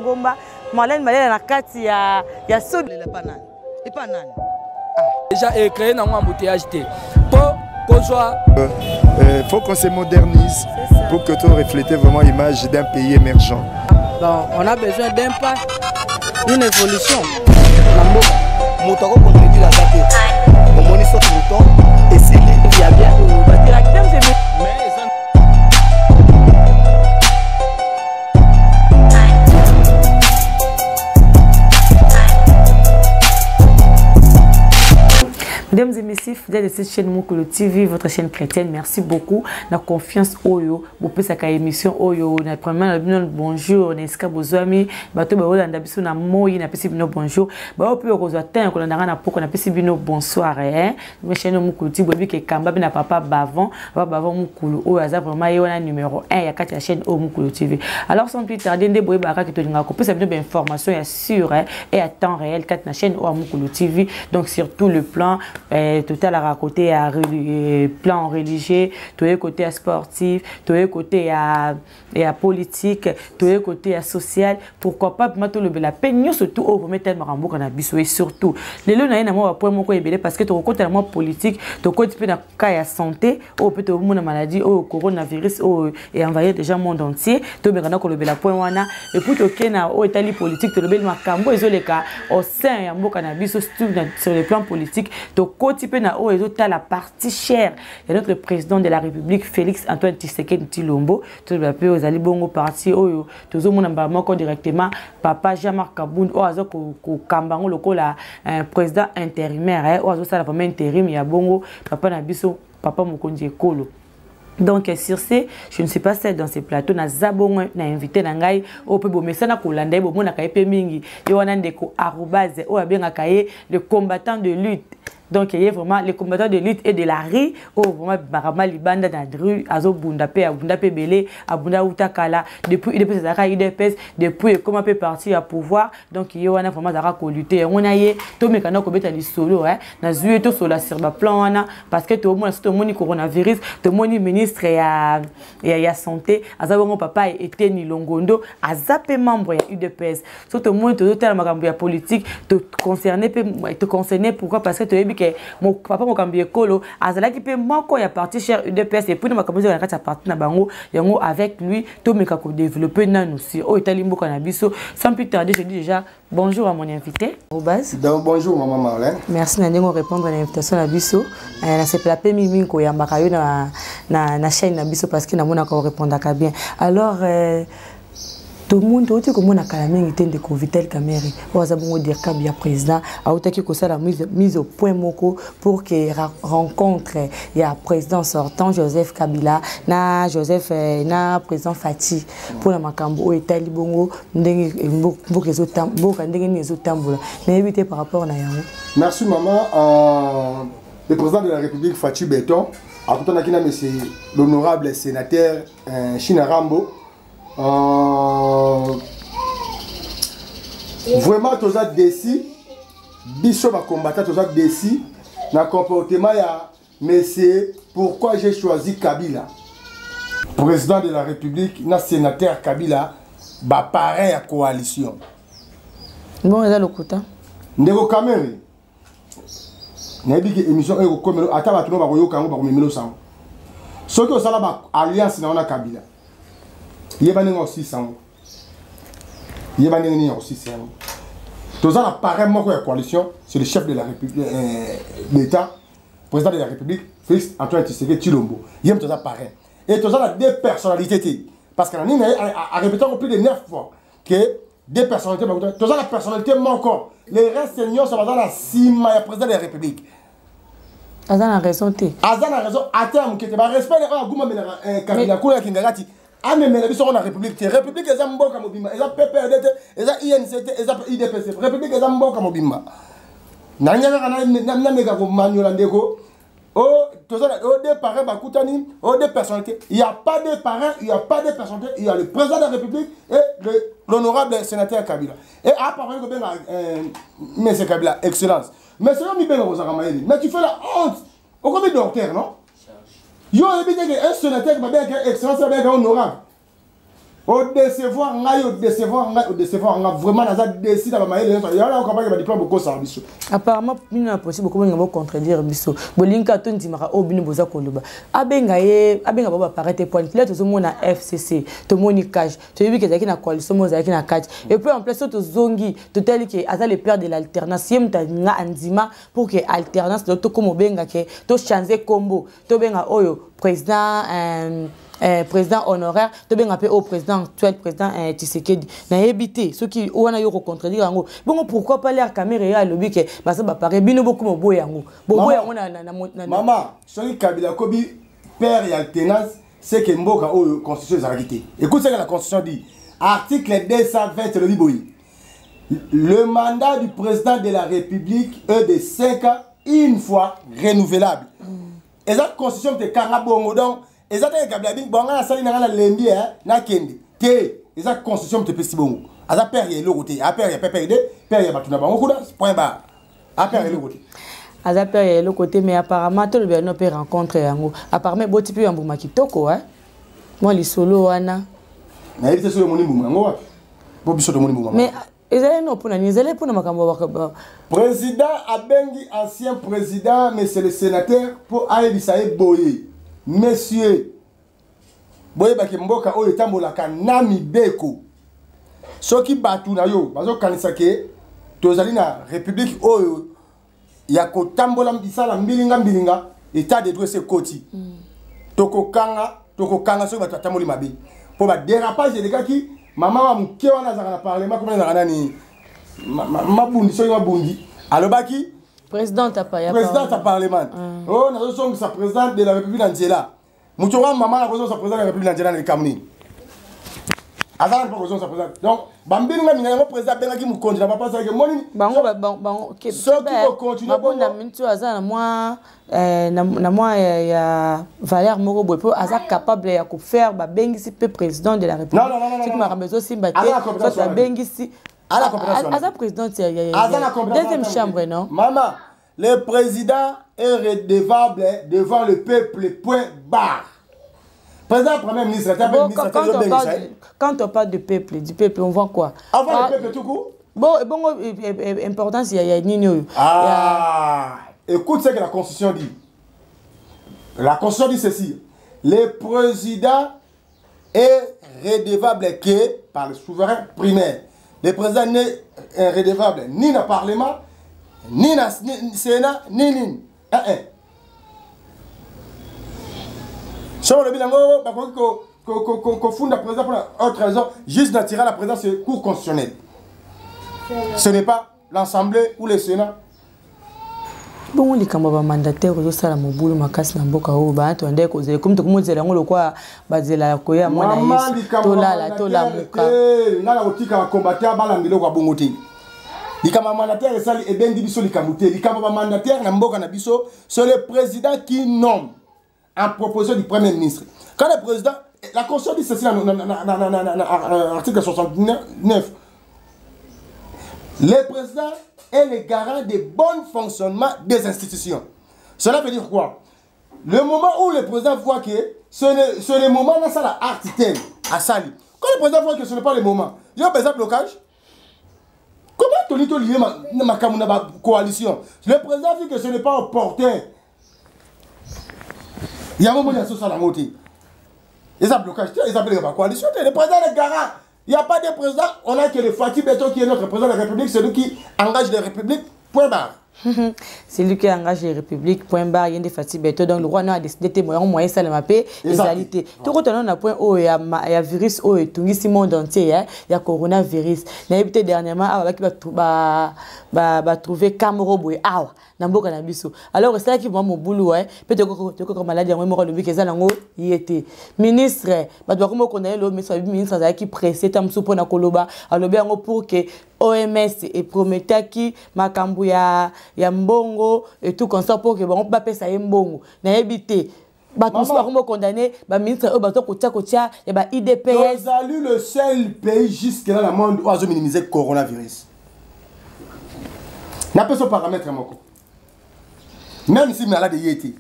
Ngomba Marlène Malela na kati ya so et pas nan. Déjà créé dans un embouteillage pour qu'on soit faut qu'on se modernise pour que tout reflète vraiment l'image d'un pays émergent. Bon, on a besoin d'un pas, d'une évolution. Moutako contribue la date. Au moins, ils sont tout le temps. Et c'est lui qui a bien. Mesdames et messieurs, fidèles de cette chaîne Mukulu TV, votre chaîne chrétienne, merci beaucoup. La confiance Oyo, vous pouvez sa émission Oyo, na premièrement bonjour, neska bozwami, bato ba olanda biso na moyi na pesi bino bonjour. Ba opi okozwa tan ko na na poko na pesi bino bonsoir hein. Ma chaîne Mukulu TV bobi ke kamba na papa Bavon Mukulu Oyo aza vraiment yona numéro 1 ya kati ya chaîne O Mukulu TV. Alors sans plus tarder, ndé boye ba ka ki to linga ko pesa bino ba information ya sûr hein, et à temps réel kati na chaîne O Mukulu TV. Donc sur tout le plan total à côté à plan religieux, tout est côté à sportif, tout est côté à politique, tout est côté à social. Pourquoi pas mettre le la peine surtout au mettre marambo qu'on a bisoué surtout. Les lois n'a pas point mon côté parce que tu côté la politique, tu côté peu dans cas à santé, au peut être une maladie, au coronavirus, et envahir déjà le monde entier. Tu bien qu'on le la point wana et puis tu kena au Italie politique, tu le bel makambo et les cas au sein ya mbo cannabis sur le plan politique. Côté na o ezota la partie chère et notre président de la République Félix Antoine Tshisekedi Tshilombo tout le peu aux ali bongo parti oyo tozo mona mbamoko directement papa Jean-Marc Kabound o azo ko kambango lokola président intérimaire o azo sala vraiment intérim ya bongo papa na biso papa Mokonzi Ekolo. Donc sur ce, je ne suis pas seule dans ces plateaux. Na zabongo na invité na ngai o pe bo mesana ko landa bo mona ka epe mingi yo wana ndeko arobase o abenga kaye le combattant de lutte. Donc il y a vraiment les combattants de lutte et de la rue au vraiment barama libanda dans la rue azo bunda pe belé abunda utakala depuis ses arrêts IDPS depuis comment peut partir à pouvoir. Donc il y a vraiment zara ko lutter on a yé to mekana ko beta li solo hein na zué to sur la serba plan wana parce que tout le monde tout moni coronavirus tout moni ministre ya santé azabongo papa était ni longondo azape membre ya UDPS surtout monde to tel makambo ya politique te concerné pourquoi parce que tu mon papa Mokambi Ekolo azala ki pe moko ya parti cher UDPS et puis ma kambi na kati ya parti na bango yango avec lui to meka ko développer nanu si o itali mboka na biso sans plus tarder je dis déjà bonjour à mon invité Robaz. Donc bonjour maman Marlène. Merci na ndengo répondre à l'invitation na biso na se plaper mimi ko ya mbaka yo na chaîne na biso parce que na mona ko répondre ka bien alors tout le monde a comme on a carrément été de Vital Kamerhe. On a besoin de dire qu'il y a président. A autant que ça la mise au point moko pour que rencontre il y a président sortant Joseph Kabila na Joseph na président Fati pour la makambo au Italie bongo ndenge mboka ndenge tambola. Na éviter par rapport na yango. Merci maman. Le président de la République Fati Beton a tout en akina monsieur l'honorable sénateur China Rambo. Vraiment, tous les décis, biso va combattre tous les décis, dans le comportement ya, mais c'est pourquoi j'ai choisi Kabila, président de la République, na sénateur Kabila, bah pareil à coalition. Bon, il y a le coup de Ndeko Kamerhe, n'importe émission est comme attends va tourner va voyer au Congo va comme 1900. Ce que ça là alliance na on a Kabila. Il y a des aussi sans. Il y a des aussi sans. Tous les appareils de la coalition, c'est le chef de la République, l'État, président de la République, Félix Antoine Tshisekedi Tshilombo. Il y a tous les appareils. Et tous les deux personnalités. Parce qu'on a répété plus de 9 fois que deux personnalités, tous les personnalités manquent. Les restes seniors sont dans la cima du président de la République. Azan a raison. Azan a raison. À terme, qui est respect de Kabila Koula Kingagati. Ah mais la vision de la République, République est un mboka mobimba, est un PPRD, est un INCT, est un IDPC, République est un mboka mobimba. Nanya na mega ko manyola ndeko. Oh, tout ça, des parents bakutani, des personnalités. Il n'y a pas de parents, il n'y a pas de personnalités. Il y a le président de la République et l'honorable sénateur Kabila. Et à part mais c'est Kabila, excellence. Mais c'est comme il mais tu fais la honte. On comme docteur, non? Yo, un sénateur qui m'a bien excellence, bien honorable. Au décevoir, vraiment, on a décidé il y a un campagne de diplôme beaucoup ça. Apparemment, il n'est possible de contredire Bisso. Bolinka ton dimara au bini boza koluba. Abenga baba paraître point. Là tout le monde a FCC, tout le monde y cache. Tu as vu que y a une coalition, il y a une catch. Et puis en plus tout zongi, tout tel que asa le père de l'alternance, yem ta nga andima pour que alternance de tout comme benga que tout changer combo, tout benga oyo président président honoraire, tu bien appelé au président actuel, président Tshisekedi. Na évité ceux qui ont eu contredire yango. Bon pourquoi pas l'air caméra à lobby que bah ça va paraître bien beaucoup mon boy yango. Boy yango na maman, celui Kabila Kobi père et alternance, c'est que mboka o constitution zaragité. Écoute ce que la constitution dit. Article 220 le biboyi. Le mandat du président de la République est de 5 ans une fois renouvelable. Et cette constitution de Karabongo donc et ça t'es Kabila bon on a sali na lembi na kende. Té, et cette constitution te pesi bongo. Aza père yé le côté, a père yé PPD, père yé batuna bango kuda point barre. A père yé le côté. Aza père yé le côté mais apparemment tout le bien no peut rencontrer yango. Apparemment boti pi yambuma kitoko Moi li solo wana. Na évité sur le moni mbuma ngo wapi. Bo biso to moni mbuma. Mais ezali no pona ni ezali pona makambo bakaba. Président Abengi ancien président mais c'est le sénateur pour Aïbisaï Boye. Messieurs, boye baki mboka oyo tambolaka nami beko. Soki batu na yo, bazo kanisa ke tozali na république oyo ya ko tambola bisala mbilinga état de droit se koti. Toko kanga so batu tamboli mabe. Po ba dérapage de gars qui maman wa muke wana za na parlement comme na nani mabundi so mabundi. Alobaki président a pas président à parlement. Oh, nous sommes sa présidente de la République d'Angela. Nous sommes maman la présidente de la République d'Angela dans le Cameroun. Azan pas président sa présidente. Donc, bambini nga minga président benga ki mukonzi na papa ça que moni. Bango OK. Ce qui va continuer bon na mintu azan na moi ya Valère Moko boy pour azan capable ya ko faire ba bengi si président de la République. Non. C'est que ma besoin si baté. Ça bengi si Aza président, deuxième chambre, non? Maman, le président est redevable devant le peuple, point barre. Président, premier ministre, quand on parle du peuple, on voit quoi? Avant le peuple tout court? Bon, importance, il y a Nino. Écoute ce que la Constitution dit. La Constitution dit ceci. Le président est redevable que par le souverain primaire. Le président n'est redevable ni dans le Parlement, ni dans le Sénat, ni. Si on le bilan, qu'on fonde la présidence pour autre raison, juste d'attirer la présidence sur le cours constitutionnel. Ce n'est pas l'Assemblée ou le Sénat. Bon, les camarades mandataires, ils sont à Moboulou, Makas, Namboka, Bato, and Deko, comme tout le monde, c'est là, on le croit, Bazela, Koya, Mona, Tola, Tola, Moka. Nala otika combattre balambilo kwa bongote. Les camarades mandataires, ça, et bien dibiso les camoutés. Les camarades mandataires, Namboka Nabiso, c'est le président qui nomme en proposition du Premier ministre. Quand le président, la Constitution dit ceci dans l'article 69, le président est le garant des bons fonctionnements des institutions. Cela veut dire quoi? Le moment où le président voit que c'est le moment dans ça la artitelle à Sali. Quand le président voit que ce n'est pas le moment, il y a un besoin de blocage. Comment Tony lié ma coalition? Le président dit que ce n'est pas opportun. Il y a un moment où il y a ça la montée. Ils ont blocage, ils appellent la coalition. Le président est garant. Il n'y a pas de président, on a que le Fatih Beto qui est notre président de la République, c'est lui qui engage la République, point barre. C'est lui qui engage les républiques, point barre, il y a des Fatih Beto, donc le roi a décidé de moyen ça le mapper, égalité. Tout le temps, on a point où il y a virus, où il y a monde entier, il y a coronavirus. Il y a peut-être dernièrement, qui va trouver Cameroun, Namboka na biso. Alors c'est là qui va mon boulot peut-être que maladie moi mo lobi que ça nango yete ministre ba doit comme connaître le ministre ça qui pressé tam soupo na koloba alobi yango pour que OMS et promettait qui makambu ya mbongo et tout comme ça pour que bon pas pesa mbongo na éviter ba tous pas comme condamné ba ministre ba to kotia et ba IDPS. Nous allons le seul pays jusque là dans le monde où a minimiser coronavirus. N'a pas ce paramètre moko. Même si malade y était.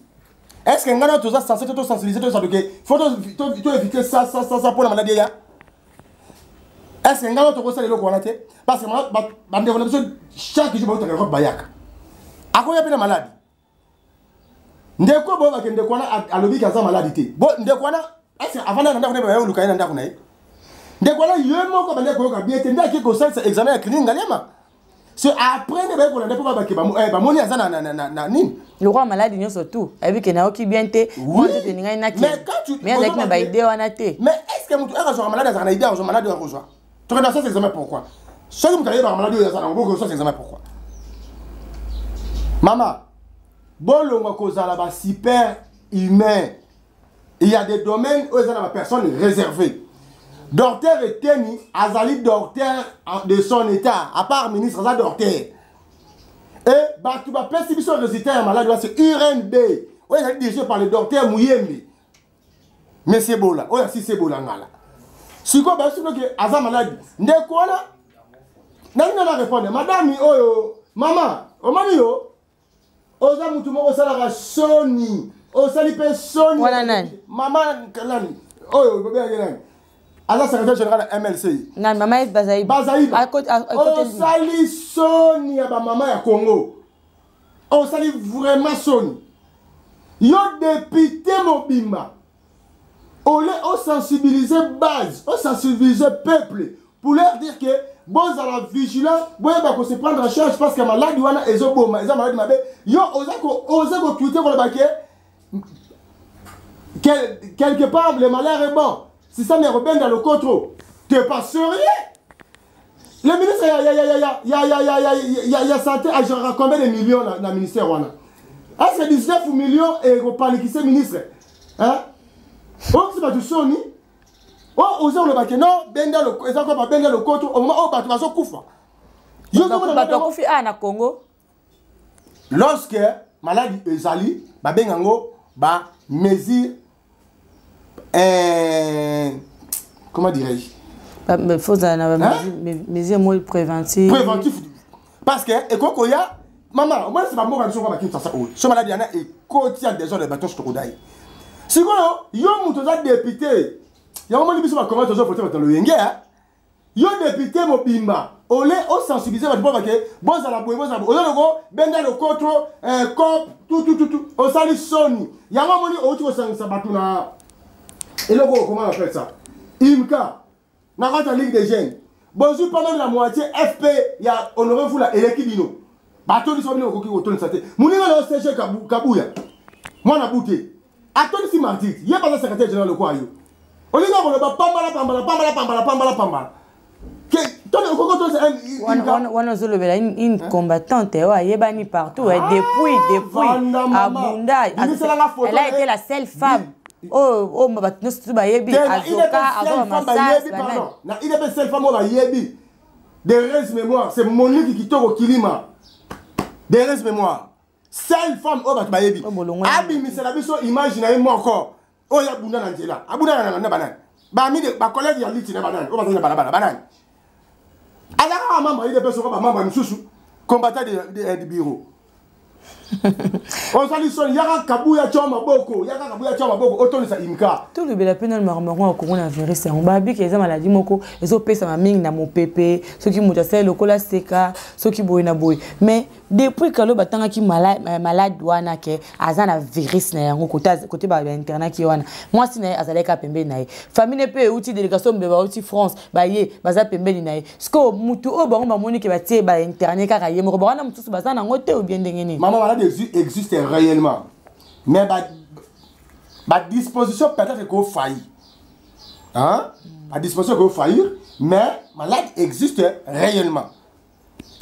Est-ce que nous sommes censés sensibiliser tout ça? Il faut éviter ça pour la maladie. est-ce que ngalo to ko sala loko wana te parce que ba ndeko na biso chaque jour ba to ko bayaka akoya pe na malade ndeko bo ba ke ndeko na alobi ka za malade te bo ndeko na est-ce que avant na ndako ne ba yo luka ina ndako na ye ndeko na yemo ko ba ndeko ka bien te ndaki ko sala examen ya clinique ngalema c'est après ne ba ko ndeko ba ke ba moni aza na nini le roi malade nyo surtout avec que na oki bien te moi te ninga ina ki mais avec na ba idée wana te mais est-ce que mutu aka zo malade aza na idée azo malade ya rejoindre tu regardes ça c'est examen pourquoi ceux qui me malade ya ça na ngoko ça c'est examen pourquoi maman bolonga kozala ba super humain il y a des domaines où ils ont des personnes réservées docteur eteni azali docteur de son état à part ministre azali docteur. Et bah tu vas passer sur le résultat à malade c'est URNB. Oui, il est dirigé par le docteur Mouyembe. Mais c'est beau là. Oui, si c'est beau là ngala. Si quoi bah si que aza malade. Ndeko là. Nani na répondre madame oyo maman, o mami yo. Oza mutu moko sala soni. O sali pe soni. Wana nani? Maman nani? Oyo bébé nani? Aza secrétaire général MLC. Non, maman est Bazaïba. Bazaïba. À côté on sali soni ya ba maman ya Congo. On sali vraiment soni. Yo député Mobimba. On sensibiliser base, on sensibiliser peuple pour leur dire que bon à la vigilance, bon bah qu'on se prendre en charge parce que malade wana ezoboma, eza malade mabe. Yo oser ko tweeter pour le baquet. Quelque part le malheur est bon. Si ça me rebelle dans le contrôle, t'es pas sérieux? Le ministre, il y a santé, à combien de millions dans le ministère? Est-ce que 19 millions et qui c'est ministre? Hein? Oh, c'est pas du Sony. Oh, aux gens le baquet, non, ben dans le contrôle, au moment où tu vas se couper. Tu vas se à Congo. Lorsque maladie ezali, ba bengango, ba mesure. Comment dirais-je? Il faut mesures préventives. Préventif. Parce que, et quoi qu'il y a, maman, moi c'est pas moi qui suis en train de ce maladie, il y a un quotidien des gens de bâtons sur le Kodaï. Si quoi, il y a un député, il y a un moment qui va commencer à faire le Yengue, il y a un député Mobimba, on les sensibiliser, bon, ça la bouille, bon, ça la bouille, ben dans le contrôle, cop, tout, on s'allie Sony. Il y a un moment où tu vas s'en battre. Et là, comment on appelle ça? IMCA, dans la Ligue des jeunes. Bonjour, pendant la moitié, FP, il y a Honoré Foula et l'équilibre. Bateau de Sommino, qui est au santé. Mouniga, le CG Kabouya. Moi, on a bouté. Attends, si mardi, il n'y a pas de secrétaire général de quoi. On dit qu'on va pambala. Une combattante, elle est partout. Depuis, à Bunda, elle a été la seule femme. Oh, ma tu vas yebi il est seule femme au yebi. Des restes mémoire, c'est Monique qui tourne au Kilima. Des restes mémoire. Seule femme au yebi. Abi misela biso imagine moi encore. Oh ya bunda na njela. Abunda na banane. Ba mi de ba collègue ya liti na banane. O ba na banane. Ala maman il est personne ba maman msusu combattant de bureau. On s'allie son yaka kabuya choma boko otonisa imka tout le bela peine marmaron au coronavirus on babi que les maladies moko ezo pesa ma mingi na mon pépé ceux qui muta c'est lokola seka ceux qui boy na boy mais depuis que le batanga qui malade wana ke azana virus na yango côté ba internet ki wana moi si na azaleka pembe na famille pe outil délégation be ba outil France ba ye baza pembe ni na sko mutu o ba moni ke ba tie ba internet ka ye mo ba na mutu bazana ngote ou bien ndengeni maman existe réellement. Mais ma disposition peut-être qu'on faillit. Hein? Ma disposition qu'on faillit, mais malade existe réellement.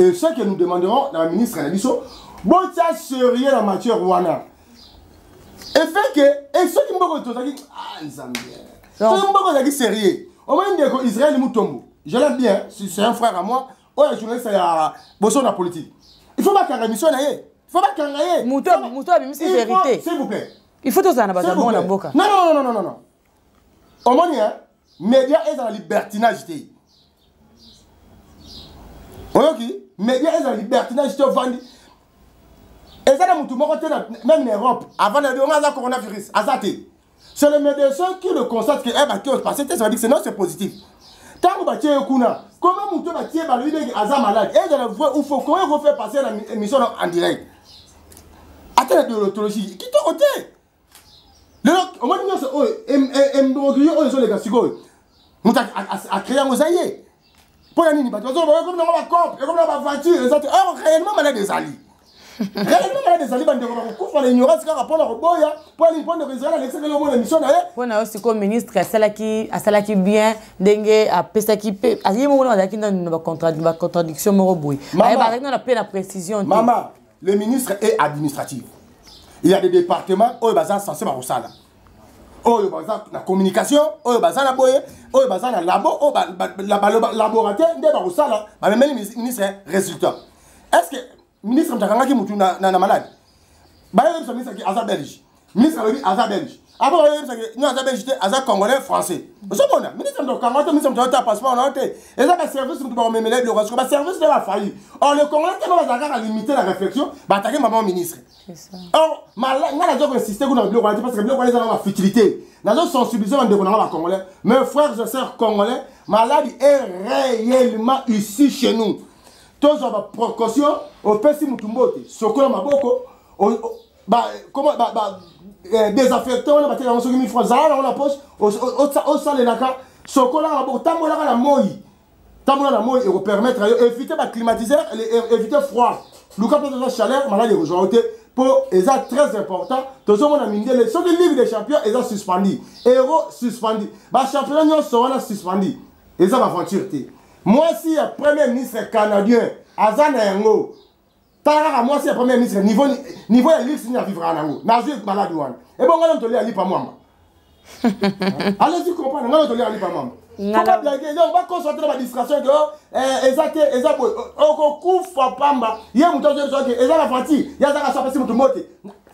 Et ce que nous demanderons dans la ministre Naliso, bon, ça sérieux la matière wana. Et fait que, et ceux qui m'ont dit, ah, ils aiment bien. Ceux qui m'ont dit sérieux. Au moins, Israël Moutombo. Je l'aime bien, c'est un frère à moi. Oh, je journaliste à Bosson la politique. Il faut pas qu'un émission n'aille. Il faut pas qu'il y ait. Mouto a mis ses vérités. S'il vous plaît. Il faut tout ça, bon la boca. Non. Au moins, médias est dans la libertinage. Ok? Médias est dans la libertinage. Et ça, même en Europe, avant de donner un coronavirus, c'est le médecin qui le constate que qui est passé, ça veut dire que non, c'est positif. Tant que tu es kuna, comment tu vas tirer par lui avec Azam malade? Et il faut comment vous faire passer l'émission en direct. Attends de l'autologie. Qui t'a ôté? Le au moins nous sommes les gars nous a créé un mosaïque. Pour la nuit, parce que comme dans la cop, comme dans la voiture, réellement malade des alliés. Réellement malade des alliés, bande de coups, l'ignorance car rapport à Roboya, pour aller prendre le résultat, l'excellent mot l'émission d'ailleurs. On a aussi comme ministre à cela qui bien dengue à pesa qui peut à yemo on a qui dans une contradiction moroboui. Mais par exemple on a la précision. Maman, le ministre est administratif. Il y a des départements où ils sont censés faire ça. Oh, il y a la communication, oh, il y a la boye, oh, il y a la labo, oh, laboratoire, il y a ça là. Mais même le ministre résultat. Est-ce que le ministre qui est malade? Le ministre qui est à Belge. Le ministre qui est à Belge. Après, le ministre qui est à Belge, il est congolais, français. C'est bon, le ministre qui est à ministre qui est à passeport, on a été. Et ça, le service qui est à le service de la faillite. Or, le Congolais qui est à limiter la réflexion, il va attaquer maman ministre. Or, on a insisté sur le Congolais parce que le Congolais a la futilité. Nous avons sensibilisé les Congolais. Mes frères et sœurs congolais, maladie est réellement ici chez nous. Tous les précautions, au Pessi Mutumbote, Sokolo Maboko, comment désaffectant, on a battu dans 1000 francs, dans la poche, au salé naka, Sokolo Maboko, Tamola la moi. Tamola la moi, et vous permettre d'éviter le climatiseur, éviter le froid. Le cas de la chaleur, maladie est rejointée. Et ça très important. Tout le monde a mis les sur le livre des champions, ils ont suspendu. Héros suspendu. Les champions sont suspendus. Et ça va aventure. Moi, si le premier ministre canadien, Azan Engo, moi, si le premier ministre, niveau de l'île, c'est à vivre en Ango. Nazu est malade. Et bon, on va te lire par moi. Allez-y, comprendre, on va te lire par moi. On va concentrer la distraction que exact on couvre pamba il y a muto zo que ezala fati ya zaka sa pesi mutu mote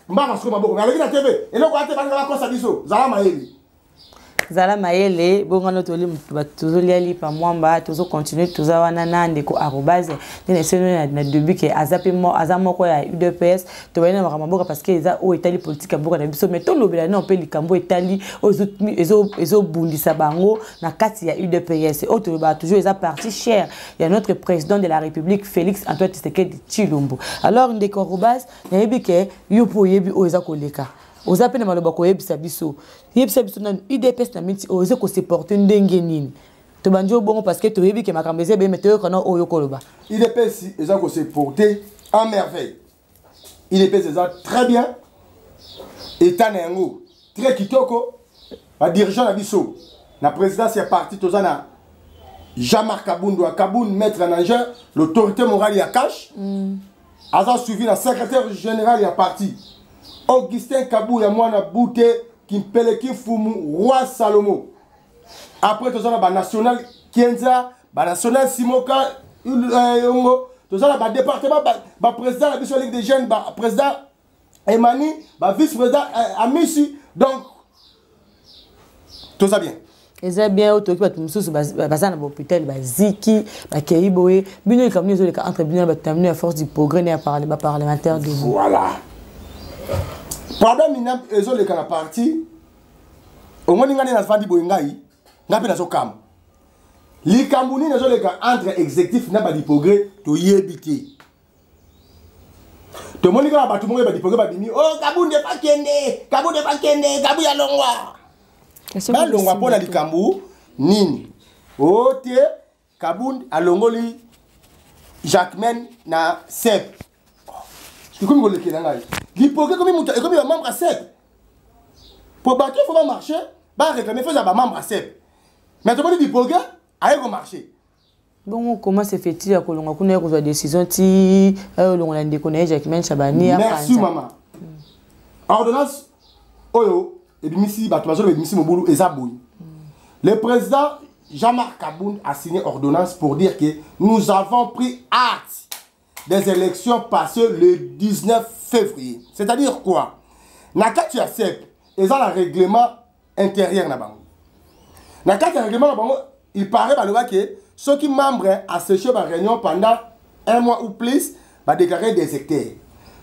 mbaka soma boko na la TV et donc ate banga ko sa biso Zala Mayele, bon toli tozoli ali pa mwamba tozo continuer toza wana na ndeko arobase ne seno na début que azapemo azamoko ya UDPS to bana makamboka parce que eza o etali politique boka na biso mais to lobela na pe likambo etali ezo bundisa bango na kati ya UDPS o to ba toujours eza parti cher il y a notre président de la République Félix Antoine Tshisekedi Tshilombo alors ndeko arobase na yebi que yopo yebi o eza koleka aux appels de Malobako yebisa biso na UDPS na miti oze ko supporter ndenge nini to banjo bongo parce que to yebi ke makambeze be meteo kana oyo koloba UDPS eza ko supporter en merveille UDPS eza très bien état nango très kitoko ba dirigeant na biso na présidence ya parti tozana Jean-Marc Kabundu Kaboun maître nageur l'autorité morale ya cash aza suivi na secrétaire général ya parti Augustin Kabou ya mwana Bouté Kimpeleki Fumu Roi Salomo. Après tout ça ba national Kienza, ba national Simoka tout ça ba département ba président la biso Ligue des jeunes ba président Emani, ba vice-président Amici donc tout ça bien. Eza bien auto ki mususu bazana ba hôpital ba ziki ba keiboé bino comme les autres entre bino ba terminer à force du progrès ne parler ba parlementaire de voilà. Problème minable ezo le kana parti au moins ngani na fandi boingai ngapi na sokam likambuni na zo le ka entre exécutif na ba di progrès to yebité to moni ka ba to mo ba di progrès ba dimi oh kabunde pa kende kabu ya longwa ba longwa pona likambu nini ote kabunde alongoli Jacquemain na Sep comme vous le dites, l'hypocrite comme un membre à CEP. Pour battre, il faut pas marcher. Bah, réclamer, il faut un membre à CEP. Mais tu vois, l'hypocrite, il faut marcher. Bon, comment se fait-il que l'on a une décision qui l'on a déconné Jacquemain Chabani? Merci, maman. Ordonnance, Oyo, et Missy, Batouazo, et Missy Moboulou, et Zaboui. Le président Jean-Marc Kaboun a signé ordonnance pour dire que nous avons pris acte des élections passées le 19 février. C'est-à-dire quoi? Nakati ya CEP, ils ont le règlement intérieur na bango. Nakati ya règlement na bango, il paraît que ceux qui membres à séché la réunion pendant un mois ou plus va déclarer des secteurs.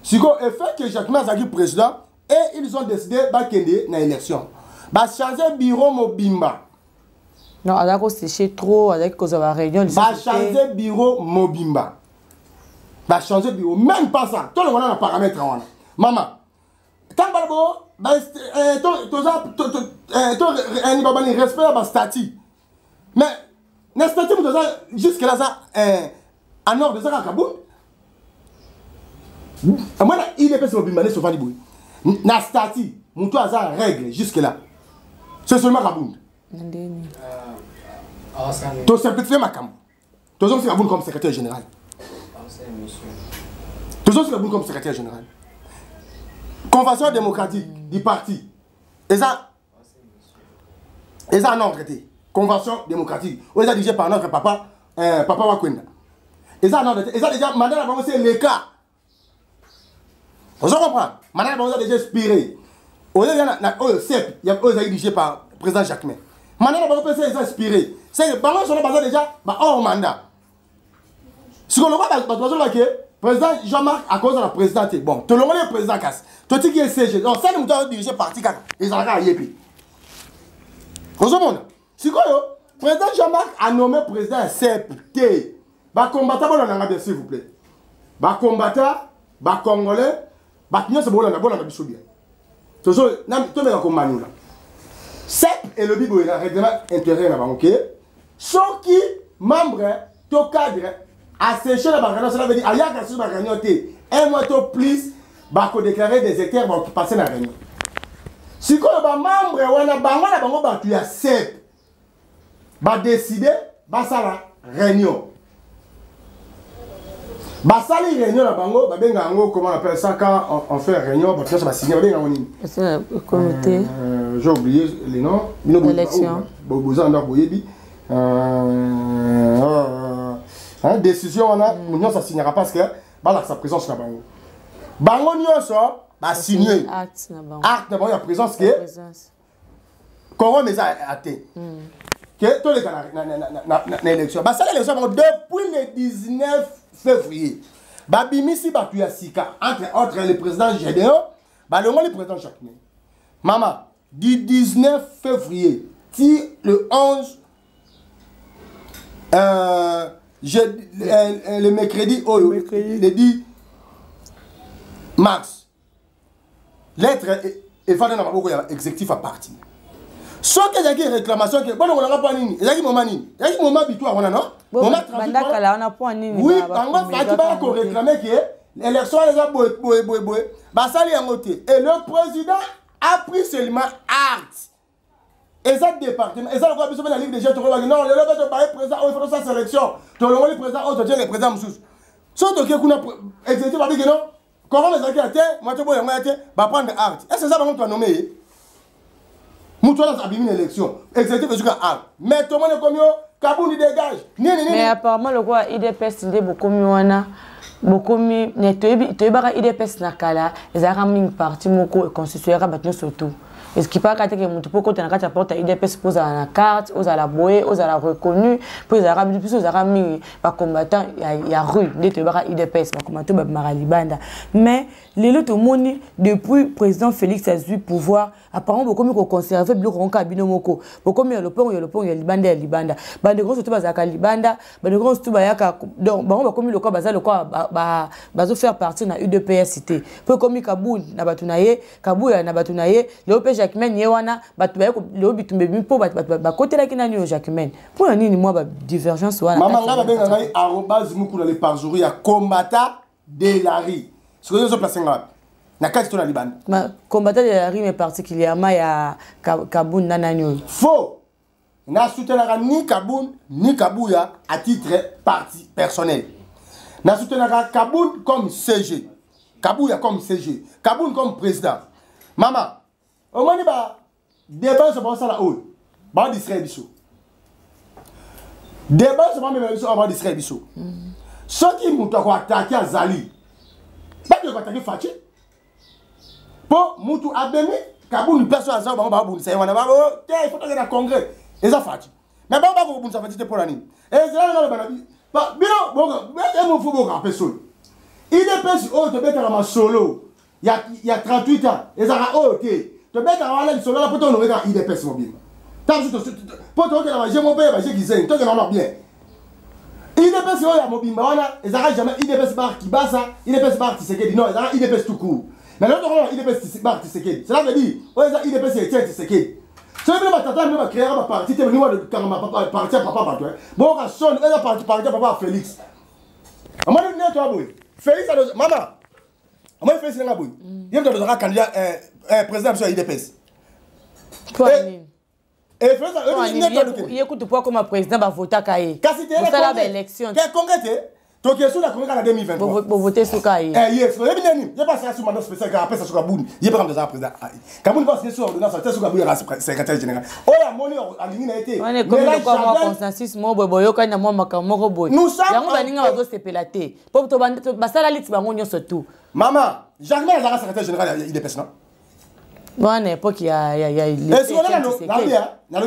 Ce qui fait que Jacquemain Zaki président et ils ont décidé de kende na élection. Ba changer bureau mobimba. Non, on a séché trop, avec cause de la réunion. Va changer bureau mobimba. Va changer bureau. Même pas ça. Tout le monde a un paramètre. Maman, quand tu as respect à statut. Mais, le statut, jusque là, ça, en ordre de ça, à Kaboul. Moi, il est fait sur le bimbalé sur Valiboué. Na statut, mon toit a règle jusque là. C'est seulement Kaboul. Tu as simplifié ma cam. Tu as aussi Kaboul comme secrétaire général. Tu as aussi Kaboul comme secrétaire général. Convention démocratique du parti. Et ça en ordre traité. Convention démocratique. Où ça dirigé par notre papa, Papa Wakwenda. Et ça en ordre traité. Et ça déjà, maintenant, c'est le cas. Vous comprenez? Maintenant, on a déjà inspiré. Il y a dirigé par le président Jacquemin. Maintenant, on a déjà inspiré. C'est que déjà hors mandat. Si on voit, le président Jean-Marc, à cause de la présidente, bon, tout le monde est président Casse. Tout ce qui est CG. Donc, ça, nous avons dirigé parti, ils ont à Yépi. Vous comprenez? Si quoi, le président Jean-Marc a nommé président CPT. Bah, combattant, s'il vous plaît. Bah, combattant, bah, congolais. Bâtiment, c'est bon, on a bien bien. Toujours, tout le monde CEP et le Bible, il y a un règlement intérieur là-bas, ok? Sauf qui, membre, tout cadre, a séché la barrière, cela veut dire, il y a quelque chose de réunion, un mois de plus, bah, déclarer des hectares, bah, passer la réunion. Si quoi, bah, membre, on a tu as CEP, bah, décider, bah, ça la réunion. Bah ça les réunions là bango bah benga ngo comment on appelle ça quand on fait réunion bah ça va signer benga ngoni c'est le comité j'ai oublié les noms élection boza ndako boyebi décision on a nous ça signera parce que bah là sa présence là bango nyonso bah signer acte na bango ya présence que Coron les a acté que tous les gars na élection bah ça l'élection depuis le 19 février. Babimi si batu ya sika entre le président Gédéon, bah le président Jacquemin. Maman, du 19 février, le 11 le mercredi, le 10 mars. Lettre et fallait dans beaucoup exécutif à partir. Sauf que j'ai une réclamation que bon on n'a pas nini, il y a qui moment nini, il y a qui moment bitoire on a non. Bon, on a point nini. Oui, on va qu'on réclamer que l'élection les a boé. Bah ça les a noté. Et le président a pris seulement acte. Et ça département, et ça le quoi besoin de la Ligue des Jeunes, non, le président il faut sa sélection. Tout le monde le président autre le président Moussous. Sauf que qu'on a exécuté par dire non, comment les a été, moi tu bois moi été, bah prendre acte. Est-ce que ça va on nommer Moutoua a abîmé l'élection. Exécutif veut dire ah. Mais tout le monde est comme yo, Kaboul dégage. Mais apparemment le roi IDPS il est beaucoup mieux beaucoup mieux. Ne te bara IDPS na kala, les araming parti moko constituera battu surtout. Est-ce qu'il pas que mon tout côté na carte porte IDPS pose à la carte, aux à la boé, aux à la reconnu, puis aux arabes plus aux araming pas combattant il y a rue, les te bara IDPS pas combattant ba maralibanda. Mais les autres moni depuis président Félix a eu pouvoir apparemment beaucoup mieux conserver bloc en cabinet moko beaucoup mieux le pont ya libanda bande gros surtout bazaka libanda bande gros surtout bayaka donc beaucoup mieux le quoi bazal le quoi bazo faire partie na UDPS cité peu comme Kaboul na batunaye Kaboul na batunaye le OP Jacquemin yewana batu bayako le bitumbe po ba côté la kina ni Jacquemin pour nini moi ba divergence wana maman nga benga ngai @mukula le par jour ya combattant de la rue ce que je place nga na kati to na libanda combattant de la rue mais particulièrement ya Kaboul nanani faux na soutenir ni Kaboul ni Kabouya à titre parti personnel na soutenir Kaboul comme CG Kabouya comme CG Kaboul comme président maman au moins ba débat sur ça là haut ba distraire biso débat sur même biso ba distraire biso ce qui muto ko attaquer Azali ba de ko attaquer Fachi pour mutu abemi Kaboul personne Azali ba bu c'est wana ba il faut que na congrès et ça Fachi mais ba ko bu ça Fachi te pour la ni et ça na ba ba bino boga mais mo fu boga personne il est pas oh te mettre ma solo il y a 38 ans et ça a OK te mettre à la solo là pour ton regarder il est pas mobile Pour toi, j'ai mon père, j'ai qui sait, toi, tu en as bien. IDPS, il y a Mobimba, ils n'arrêtent jamais IDPS bar qui bat ça, IDPS bar qui se dit non, ils arrêtent IDPS tout court. Mais l'autre, IDPS bar qui se dit. Cela veut dire, IDPS est tiens, qui se dit. Si vous avez créé un parti, vous avez un parti à papa. Bon, on a sonné, on a parti à papa Félix. On m'a dit, toi, Félix, maman, on m'a dit, Félix, il y a un candidat président de l'IDPS. Et Félix, il écoute pourquoi comme président va voter à Kaye. Car si tu as l'élection. Quel congrès donc, il y a sur la congrès en 2023. Vous votez sur Kaye. Yes, il y a pas ça sur mandat spécial, après ça sur Kaboun. Il y a pas comme des président. Kaboun va se sur ordonnance, c'est sur Kaboun, secrétaire général. Oh, la monnaie a été. On est comme moi consensus, moi, boyo, quand il y a moi, ma boy. Nous sommes. Il y a un peu de pélaté. Pour te bander, ça la liste, on surtout. Maman, jamais elle a secrétaire général, il est personne. Bon, à l'époque, il y a. Et si on a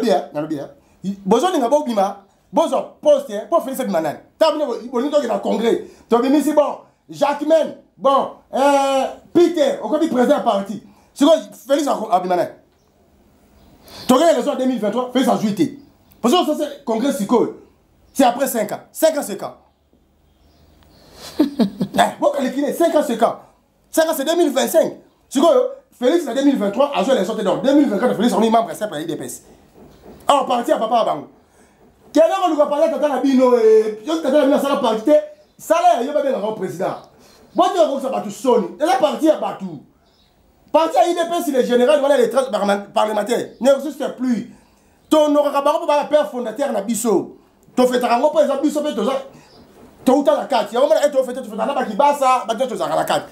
bien. Besoin d'un bon bima. Bonjour, poste, pour Félix Manan. T'as un congrès. Tu as mis ici, bon, Jacquemin, bon, Peter, au côté président parti. C'est quoi, Félix Manan? Tu as l'élection en 2023, Félix a juité. Parce que ça, c'est le congrès psycho. C'est après 5 ans. 5 ans, c'est quand? Bon, calculer, 5 ans, c'est quand? 5 ans, c'est 2025. C'est quoi, Félix, en 2023, a joué l'élection de 2024, Félix, on est membre de l'IDPS. Alors, parti à papa à Bango. Quelqu'un nous a parlé de Tata Nabino et Tata Nabino ça la partie ça là il y a pas bien le président. Moi tu vois que ça va tout sonner. Et la partie à Batou. Parti à IDPS les généraux voilà les traces parlementaires. Ne resiste plus. Ton aura pas père fondateur na biso. To fait rango pas ça biso peut to uta la carte. Il y a moment to fait na ba ki basa ba to za la carte.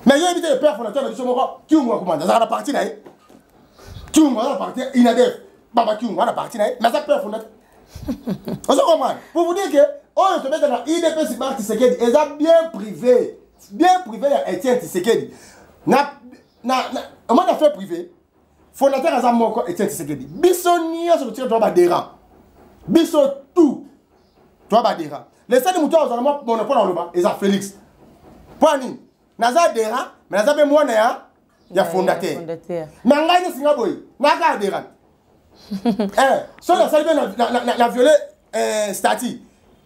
Mais il y a évité le père fondateur na biso moko qui on commande ça la partie là. Qui on la partie inadef. Baba qui on la partie là. Mais ça père fondateur. Pour vous dire que on te met dans l'IDPS Bar Tshisekedi, ils ont bien privé à Etienne Tshisekedi. On a fait privé. Fondateur a moko Etienne Tshisekedi. Bissonia sur le tir de Badera. Bisso tout. Toi Badera. Les sept moutons ont un monopole dans le bas, ils ont Félix. Poani. Naza Dera, mais Naza be moi na ya fondateur. Mais ngai ne singa boy. Naga Dera. Si on a salvé la violée statue,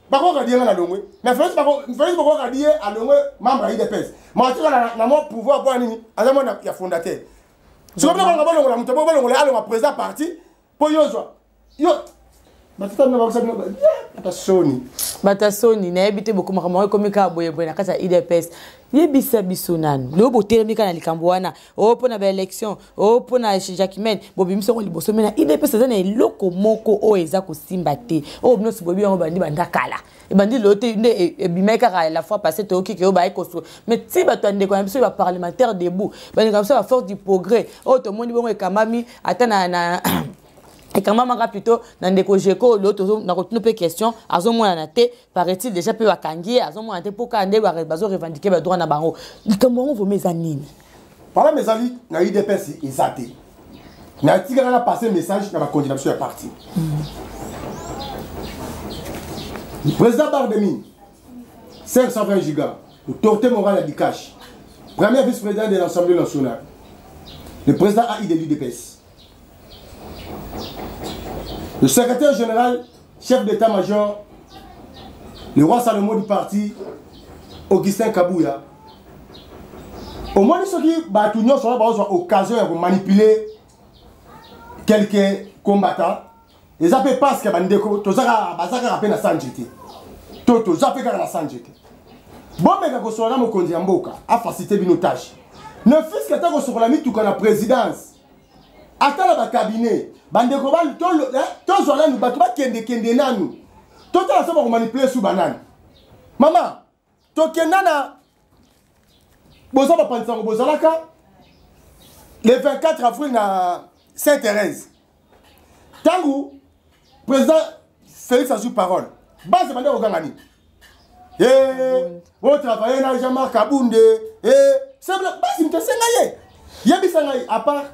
par contre, on a dit à l'ongwe. Mais Félix, on a dit à l'ongwe, membre de l'IDPS. Mais on a mon pouvoir pour aller à la monde qui a fondateur. Si on a un président parti, pour Yozo. Yo, Batasoni, n'a habité beaucoup comme Kaboye, na kasa IDPS. Yebisa bisonano. Le boté mi kana likambwana. O pona ba élection, o pona Jacquemin, bobi miso ko liboso mena IDPS za na eloko moko o eza ko simbate. O bino si bobi ngo bandi bandakala. E bandi lote nde e bimeka la fois passée to ki ke o ba ekoso. Mais ti ba to ndeko na biso ba parlementaire debout. Ba ngam ça la force du progrès. O to moni bongo e kamami atana na et quand même plutôt dans des cogéco l'autre n'a retenu peu question à son moment naté paraît-il déjà peu à kangier à son moment naté pour kande ba revendiquer ba droit na bango comment vous mes anines par mes amis na IDPS exacté na tigara na passer message dans la condamnation est parti le président Bardemine 520 gigas autorité morale du cash premier vice-président de l'Assemblée nationale le président AI de l'IDPS. Le secrétaire général, chef d'état-major, le roi Salomon du parti, Augustin Kabouya. Au moins, ceux qui battent l'union sont l'occasion de manipuler quelques combattants. Ils appellent pas ce qu'ils ont dit, ils appellent la sanjité. Ils appellent la sanjité. Bon, mais quand on a un conduit en boca, à faciliter nos tâches. Le fils qui a sur la mis tout la présidence. Attends le cabinet. Bandeko bal to zola nous batu ba kende nanu. To ta so ba manipuler sous banane. Maman, to kendana boza ba pansango bozalaka le 24 avril na Sainte-Thérèse. Tangu président Félix a eu parole. Base bande ogangani. Vous travaillez dans Jean-Marc Kabounde. C'est base me sengaye. Yebi sengaye à part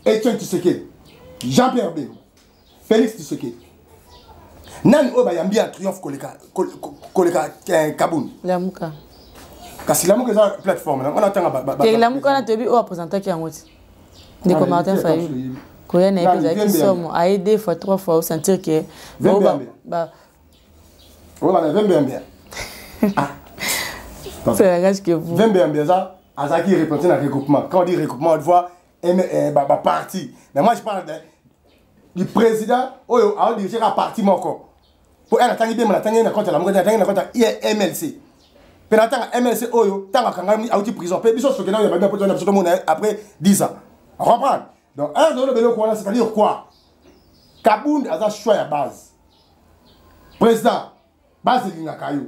Etienne Tshisekedi. Jean-Pierre Bemba, Félix Tshisekedi. Nan oba yambi a triomphe koleka Kaboun. Lamuka. Kasi Lamuka est une plateforme. On attend Lamuka na tebi o représenter qui en moti. Des commentaires faillis. Koya na epeza qui somme a aidé fois 3 fois au sentir que c'est la gage que vous ça Azaki répondait dans le regroupement. Quand on dit regroupement, on voit parti. Mais moi je parle du président a dirigé la parti encore. Pour elle attendre bien la tangé na compte la monnaie tangé na compte MLC. Pendant MLC oyo tanga kanga a outil prison. Pe biso sokena ya ba pour donner absolument après 10 ans. On reprend. Donc un de le quoi c'est-à-dire quoi? Kabound a un choix à base. Président base de l'ingakayo.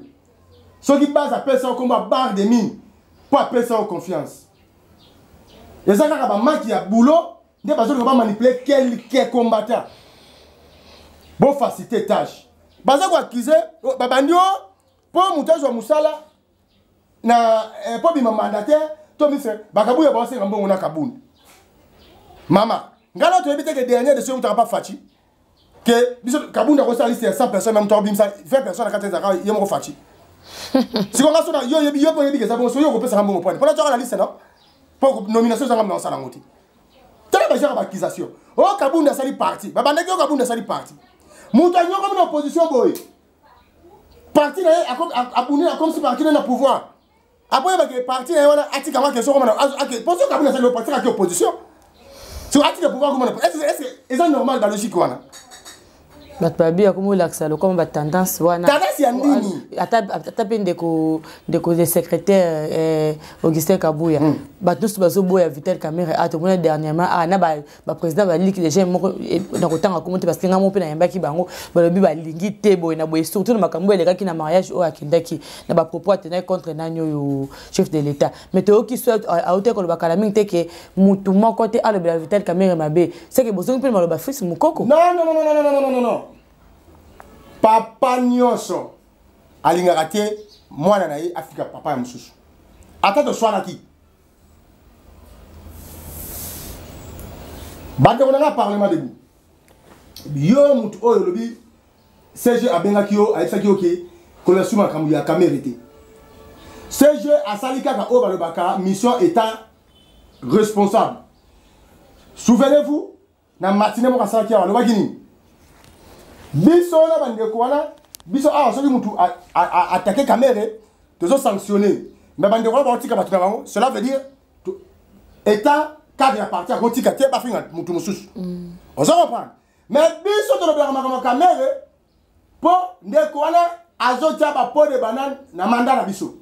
Ce qui base appelle ça combat barre des mines pour appeler ça en confiance. Et ça quand on manque a boulot, des personnes qui vont manipuler quelques combattants. Bon faciliter tâche. Basa quoi accuser babandio pour montage wa musala na pour bima mandataire to mi fait bakabu ya ba se ngambo na Kabound. Mama, ngala to éviter que dernier de ceux où tu n'as pas fachi. Que Kabound a reçu la liste de 100 personnes, même toi, 20 personnes à 4 ans, il y a fachi. Si on a ça, il y a des gens qui ont fait un bon point. Pour la liste, non? Pour nomination, ça va dans la moitié. Telle genre d'accusation. Oh, Kabound a sali parti. Baba Negio Kabound a sali parti. Moutagnon comme une opposition, boy. Parti a comme si parti n'a pouvoir. Après, le parti a dit comment question comme pour ce Kabound a sali parti avec l'opposition. Si on a dit le pouvoir, est-ce que c'est normal dans la logique? Batbabi a comme l'accès comme ba tendance wana tendance ya ndini atape ndeko de secrétaire Augustin Kabouya batus bazo boya Vital Kamerhe atomona dernièrement na ba président ba ligue déjà moko na kotanga commenter parce que ngamo pe na yambaki bango balobi ba lingi te boy na boy surtout na makambo elekaki na mariage o akindaki na ba propos tenir contre nanyo yo chef de l'état mais to qui soit a hauteur ko ba kala mingi te ke mutu moko te alo ba Vital Kamerhe mabe c'est que bozo pe maloba fils mukoko non papa nyonso alingaka te mwana na ye afika papa ya mosusu ata toswanaki bandeko nanga parlement debu yo mutu oyo lobi CG abengaki yo ayebisaki yo ke kolasi makambo ya Kamerhe te CG asali kaka oyo balobaka mission état responsable. Souvenez-vous na matinée moko asalaki awa alobaki nini biso na bandeko wana biso awa soki mutu attaqué Kamerhe tozo sanctionner mais bandeko wana baotika bato na bango cela veut dire état cadre ya parti akotika te bafinga mutu mosusu ozo comprendre mais biso tolobelaka makambo ya Kamerhe mpo ndeko wana azotia bapo de banane na mandat na biso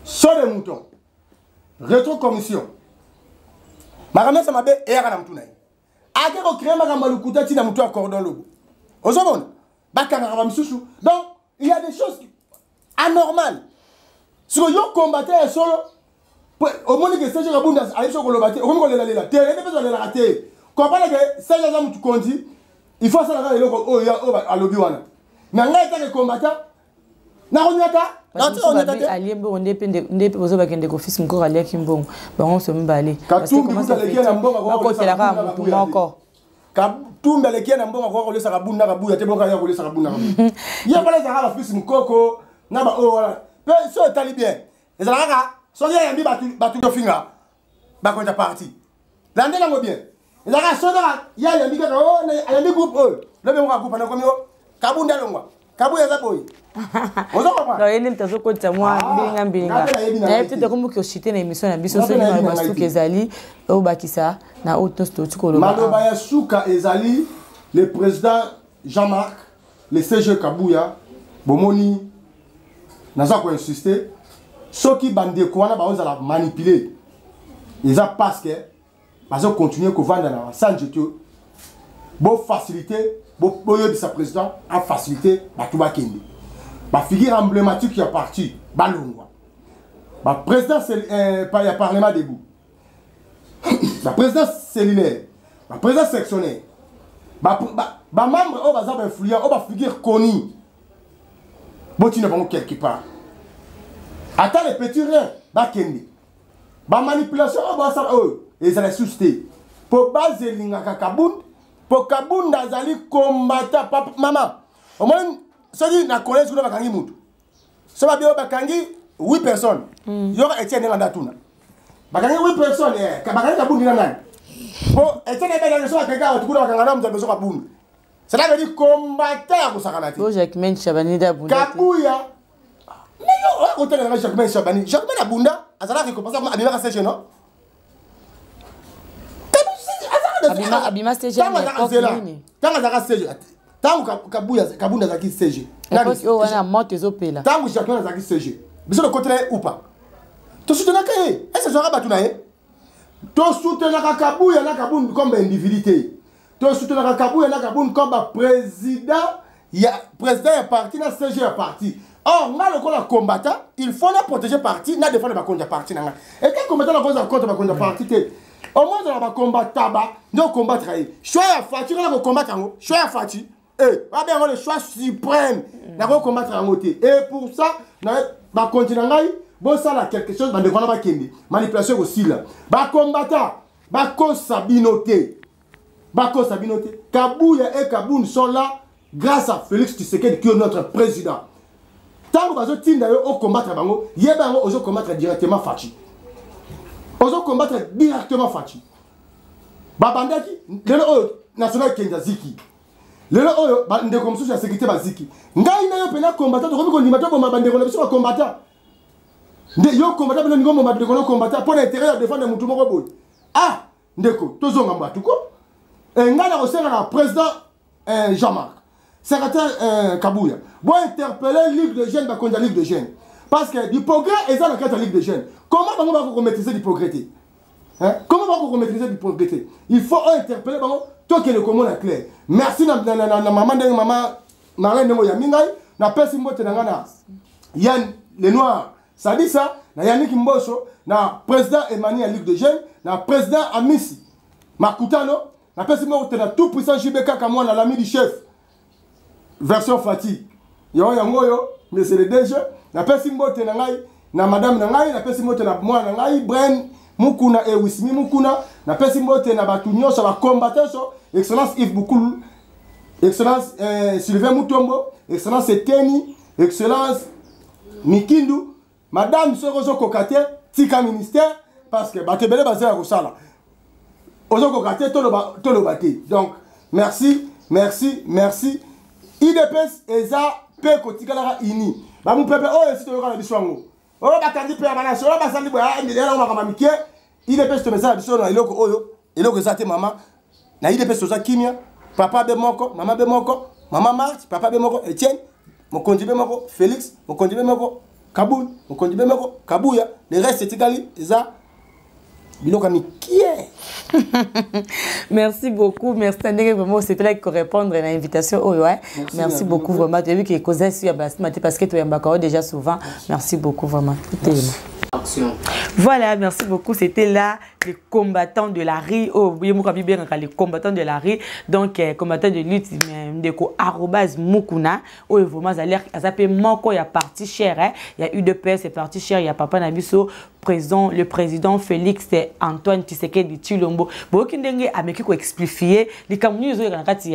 so de mouton rétro commission makambo ça mabe eyaka na mutu na ye ake ko créer makambo lukuta tina mutu a cordon lobo ozomona bakanga ba misusu donc il y a des choses anormales sur yo combattre solo au moins que Serge Kabunda aille sur le bâti au moins qu'on la terre et besoin de la rater comprendre que Serge Kabunda tu conduis il faut ça la le oh ya oh à lobi wana mais ngai ta combattant na onyata allié bon ndepende bozo bakende ko fils mko allié kimbo bango so mbale parce que comment ça fait ko tela ka mutu moko katumba lekia na mbonga ko kolesa Kabunda kabuya te bonga ya kolesa Kabunda ya pala za la fils mkoko na ba oh wala pe so tali bien les alaka so ya yambi batu to finga ba ko ta parti lande lango bien les alaka so ya yambi ka oh na yambi groupe oh le be mo groupe na ko mi Kabunda longwa kabuya za boy ozo papa non yene ntazo ko tsamwa mbinga na peut-être comme que cité na émission na biso so ni ba suka ezali o bakisa na autosto tukolo maloba ya suka ezali le président Jean-Marc le CG Kabouya bomoni naza ko insister soki bandeko wana baozala manipuler eza parce que bazo continuer ko vendre na sans jeter bo faciliter bo yebisa président a faciliter batuba kende ba figure emblématique qui a parti balongwa ba président pas ya parlement debout la présidence cellulaire la présidence sectionnaire ba membre au bazar influent au ba figure connu boti ne bango quelque part attends les petits rien ba kende ba manipulation au bazar et ça les susciter pour baser lingaka Kabound pour Kabound azali combattant papa maman au moins ceux na collège kuna bakangi mutu so ba bio bakangi 8 personnes yoka Etienne nganda tuna bakangi 8 personnes bakangi Kabound na nani Bon, et c'est les gens qui regardent tout le monde qui a besoin de cela veut dire combattant pour Sakanati. Bon, Jacquemin Chabani d'Abunda. Kabouya. Mais yo, on a Jacquemin Chabani. Jacquemin Abunda, Azala récompense à Abima CG, non? Abima CG, tant Azala CG. Tant Kabouya Zaki CG. Parce que on a monté aux opéras. Tant que Jacquemin Zaki CG. Mais c'est le côté ou pas? Tu soutiens que est-ce que ça va battre nae? Tu soutiens que Kabouya na Kaboun comme individualité. Tu soutiens que Kabouya na Kaboun comme président. Il y a président est parti, na CG est parti. Or, on a le combattant, il faut la protéger parti, na défendre la parti. Et quand combattant la cause contre la parti, au moins on va combattre tabac, nous combattre. Choix à Fati, on va combattre. Choix à Fati. On a le choix suprême. On va combattre en côté. Et pour ça, on va continuer. Bon, ça là, quelque chose, on va kende. Manipulation aussi là. Ba combattant, ba cause sabinoté. Ba cause sabinoté. Kabouya et Kaboun sont là grâce à Félix Tshisekedi qui est notre président. Tant que vous avez au combattre, vous allez combattre directement Fachi. Vous allez combattre directement Fachi. Babandaki, le national Kenzaziki. Le de comme la sécurité Baziki. Ngai na yo pena combattant, to ko ndimata ko mabande ko biso combattant. Nde yo combattant bino ngo mabande ko combattant pour l'intérêt de défendre mutu moko boy. Ah, ndeko tozonga mbatu ko. Ngai na ko senga na président Jean-Marc. Secrétaire Kabouya. Bon interpeller Ligue de jeunes, bah Ligue de jeunes. Parce que du progrès est dans la Ligue de jeunes. Comment on va maîtriser du progrès? Comment on va maîtriser du progrès? Il faut interpeller toi qui le commande à clair. Merci na maman de maman Marlène Nemo Yamingai, na pesi mbote na ngana Yann les Noirs. Ça dit ça, na Yannick Mboso, na président Emmanuel Ligue de jeunes, na président Amisi Makutano, na pesi mbote na tout puissant JBK comme moi na l'ami du chef. Version Fati. Yo mais c'est le DG. Na pesi mbote na ngai, na madame na ngai, na pesi mbote na moi na ngai, Bren Mukuna et Wismi Mukuna, na pesi mbote na batu nyonso ba combattant so, excellence Yves Boukoulou, excellence Sylvain Mutombo, excellence Eteni, excellence Mikindu, madame Sorozo Kokate, tika ministère parce que batebele basé à Rosala. Ozo Kokate tolo baté. Donc merci, merci, merci. IDPS eza pe kotikala ini ba mu pepe o esi to yoka biso ngo o ba kandi pe bana so ba sandi boya ndela o makama mikie IDPS to mesa biso na iloko oyo iloko zate mama na IDPS to za kimia papa be moko mama Marthe papa be moko Etienne mokonzi be moko Félix mokonzi be moko Kaboul mokonzi be moko Kabouya le reste etikali eza biloko mikie. Merci beaucoup, merci vraiment c'était là pour répondre à l'invitation. Oh ouais. Merci beaucoup vraiment. Tu as vu que cause sur parce que tu es déjà souvent. Merci beaucoup vraiment. Action. Voilà, merci beaucoup. C'était là les combattants de la rue. Oh, oui, moi bien les combattants de la rue. Donc combattants de lutte de ko @mukuna. Oh, vraiment ça l'air ça peut manquer il y a parti cher hein. Il y a eu de paix, c'est parti cher, il y a papa Nabiso le président Félix Antoine Tshisekedi Tshilombo. Bo kindenge ameki ko expliquer les kamuni zo il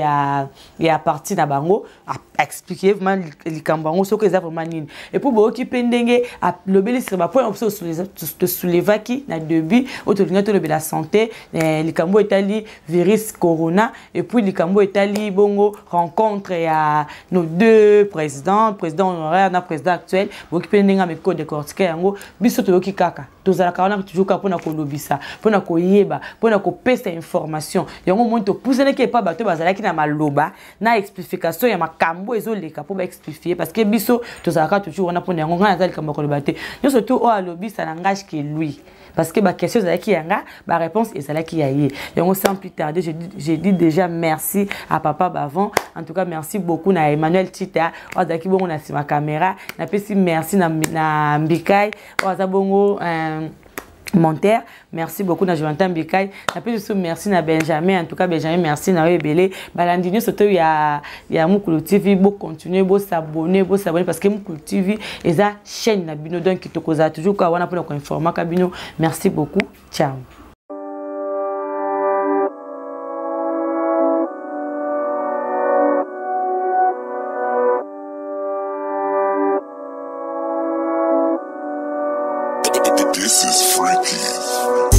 y a parti na bango a expliquer vraiment les kambango ce que ça vraiment nini. Et pour bo ki pendenge a lobeli sur ba point de soulever qui na début autolinga to la santé les kambo etali virus corona et puis les kambo etali bongo rencontre à nos deux présidents honoraire na président actuel bo ki pendenge ameki décortiquer yango biso to ki kaka tozalaka wana toujours ka pona ko lobisa pona ko yeba pona ko pesa information yango mo to pousser ke pa bato bazalaki na maloba na explication ya makambo ezoleka po ba expliquer parce que biso tozalaka toujours wana pona yango ngana zali kambo ko lobate yo surtout o alobisa na ngage ke lui parce que ma question est yanga ma réponse est celle qui y donc sans plus tarder je dis déjà merci à papa Bavon en tout cas merci beaucoup na Emmanuel Tita ozaki bongo na ma caméra na pesi merci na Mbikai ozabongo Monter, merci beaucoup na Jonathan Bikay. Na plus merci na Benjamin, en tout cas Benjamin merci na Ebele. Balandini surtout il y a Mukulu TV, beau continuer, beau s'abonner parce que Mukulu TV est la chaîne na bino donc qui te cause toujours quoi wana pour informer kabino. Merci beaucoup. Ciao. This is Frankie.